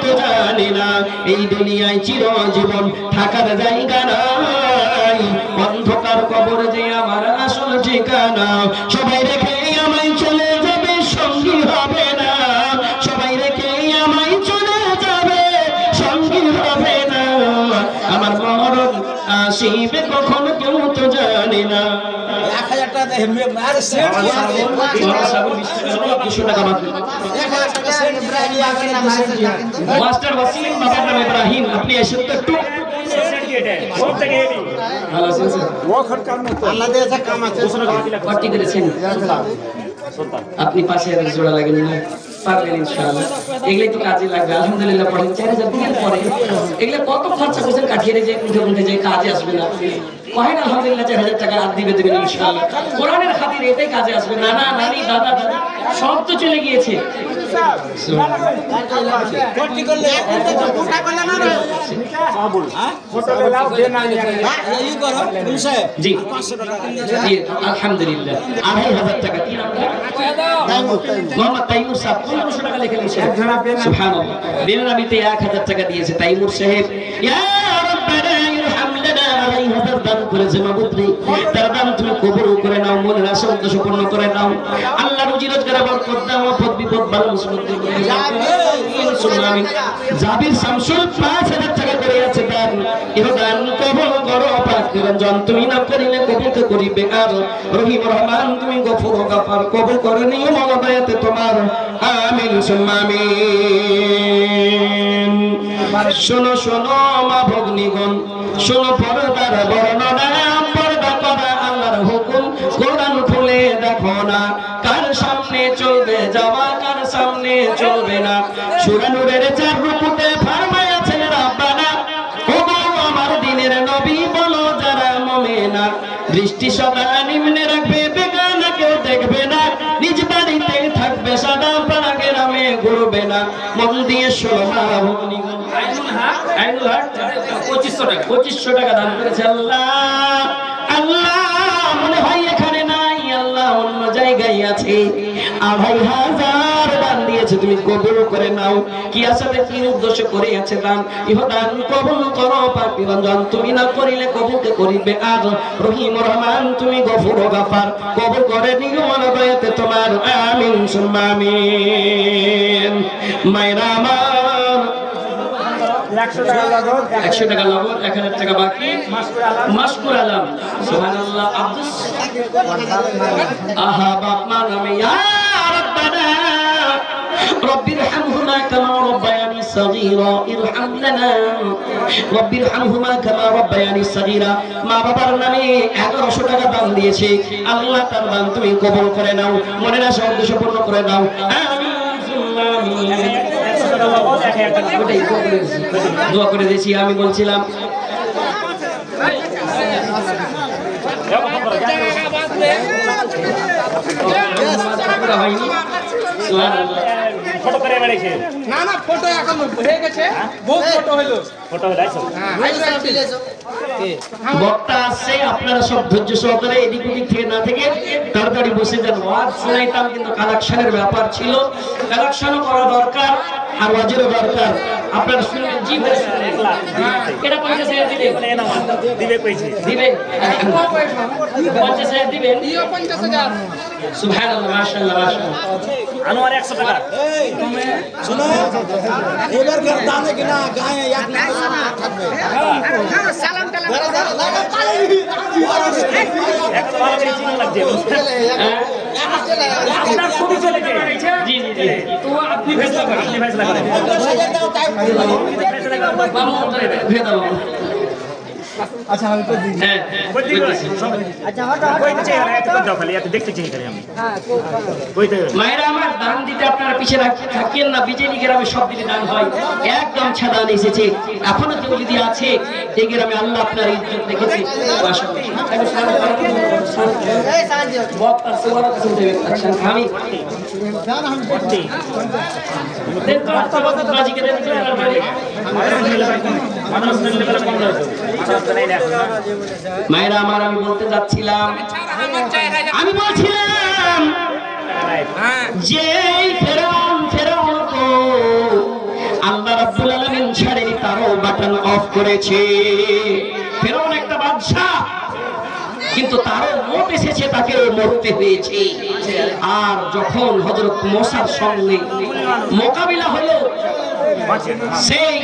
তো জানি না এই দুনিয়ায় চিরজীবন থাকার জায়গা নাই, অন্ধকার কবর যে আমার আসল ঠিকানা। সবাই রেখে আমায় চলে যাবে, সঙ্গী হবে না। সবাই রেখে আমায় চলে যাবে, সঙ্গী হবে না। আমার মরণ আসিবে কখন কেউ তো জানি না। 1000 টাকা মাস্টার ওয়াসিম বাবার নাম ইব্রাহিম, আপনি এসে তো একটু আপনি পাশে জোড়া লাগেন না, পারবেন ইনশাআল্লাহ। এগুলাই তো কাজে লাগবে। আলহামদুলিল্লাহ পড়েন 4000 দিনের পরে এগুলা কত খরচা করছেন, কাটিয়ে যে উঠে যে কাজে আসবে না। কহেন আলহামদুলিল্লাহ 4000 টাকা আর দিবে দেবেন ইনশাআল্লাহ। কোরআনের খাতিরে এটাই কাজে আসবে। নানা নানি দাদা দাদি সব তো চলে গিয়েছে। জি আলহামদুলিল্লাহ 2500 টাকা কি নাম মোহাম্মদ তাইমুর সাহেব 1500 টাকা লিখে নিয়েছেন। সুবহানাল্লাহ। দিনের আমিতে 1000 টাকা দিয়েছে তাইমুর সাহেব। ইয়া রাব্বানা ইরহাম লানা 2500 দান করেছে মাবুদ রে, তার দান তুমি কবুল করে নাও, মনের আশা উদ্দেশ্য পূর্ণ করে নাও। আল্লাহ রুজি রোজগারে বরকত দাও, আপদ বিপদ ভালো মুসিবত দূর করে দাও। আমিন। জাবির শামসুল 5000 টাকা করে আছে দান, এর দান কবুল করো পাক নিরঞ্জন, তুমি না করিলে কবুল করিবে আর রহিম রহমান তুমি গফুর ও গাফার, কবুল করে নিও মওলাতে তোমার। আমিন সুম্মা আমিন। শোনো শোনো মা ভগ্নীগণ, শোনো পর্দার বর্ণনা, পর্দা করা আল্লাহর হুকুম, কোরআন খুলে দেখো না কার সামনে চলবে যাওয়া, কার সামনে চলবে না। সূরা নূরের 4 রুকুতে ফরমায়াছেন রাব্বানা, ওগো আমার দিনের নবী বলো যারা মুমিনা, দৃষ্টি সদা নিম্নে রাখবে, বেগানা কেউ দেখবে না, নিজ বাড়িতে থাকবে সদা, পাড়া গ্রামে ঘুরবে না। মন দিয়ে শোনো মা ভগ্নীগণ। আইনুল হক 2500 টাকা দান করেছে আল্লাহ। আল্লাহ মনে হয় এখানে নাই, আল্লাহ অন্য জায়গায় আছে। 2500 দান দিয়েছে, তুমি কবুল করে নাও। কি আসাতে কি উদ্দেশ্য করে আছে দান, ইহ দান কবুল করো পাক নিরঞ্জন, তুমি না করিলে কবুল করিবে আর রহিম রহমান তুমি গফুর ও গাফার, কবুল করে নিও মওলাতে তোমার। আমিন সুম্মা আমিন। মায়েরা আমার 100 টাকা নগদ, 1000 টাকা বাকি। মাশকুর আলম সুবহানাল্লাহ। আব্দুস আহা বাপ মা নামে ইয়া রাব্বানা রব্বিরহামহুমা কামা রাব্বায়ানি সগীরা, ইরহাম লানা রব্বিরহামহুমা কামা রাব্বায়ানি সগীরা। মা বাবার নামে 1100 টাকা দান দিয়েছে আল্লাহ, তার দান তুমি কবুল করে নাও, মনের আশা উদ্দেশ্য পূর্ণ করে নাও। আমিন সুম্মা আমিন। দোয়া করে দিয়েছি। আমি বলছিলাম ফটো করে বেড়েছে না না, ফটো এখন হয়ে গেছে, বহুত ফটো হলো, ফটো হইলো। বক্তা আসছে, আপনারা সব ধৈর্য সহকারে এদিক ওদিক থেকে না থেকে তাড়াতাড়ি বসে যান। ওয়াজ শোনাইতাম কিন্তু কালেকশনের ব্যাপার ছিল, কালেকশনও করা দরকার আর ওয়াজেরও দরকার। আপনারা শুনবেন, জি ভাই শুনবেন। এটা 50,000 দিবেন, দিবে কইছে দিবেন 50,000 দিবেন, 50,000। সুবহানাল্লাহ মাশাআল্লাহ মাশাআল্লাহ। আনোয়ার 100 টাকা। শুনো এবার কার দানে কিনা গায়ে 1 লাখ থাকবে। সালাম কালাম আপনার ছবি চলে গেছে। জি জি জি, তো আপনি ফেসলা করেন, আপনি ফেসলা করেন। আচ্ছা আমি তো দিই। হ্যাঁ আচ্ছা হঠাৎ কইতে এত দাও খালি এত দেখতে চাই খালি আমি। হ্যাঁ কইতে মায়েরা আমার দান দিতে আপনারা পিছিয়ে থাকেন না। বিজেপি গ্রামে সব দিকে দান হয়, একদম ছাদান এসেছে, এখনো কেউ যদি আছে এই গ্রামে আল্লাহ আপনার ইজ্জত রেখেছে। আমি মায়েরা আমার, আমি বলতে যাচ্ছিলাম, আমি বলছিলাম যে ফেরাউন আল্লাহ রাব্বুল মাফ করেছে। ফেরাউন একটা বাদশা, কিন্তু তারও মত এসেছে, তাকে মরতে হয়েছে। আর যখন হযরত মুসার সঙ্গে মোকাবিলা হলো, সেই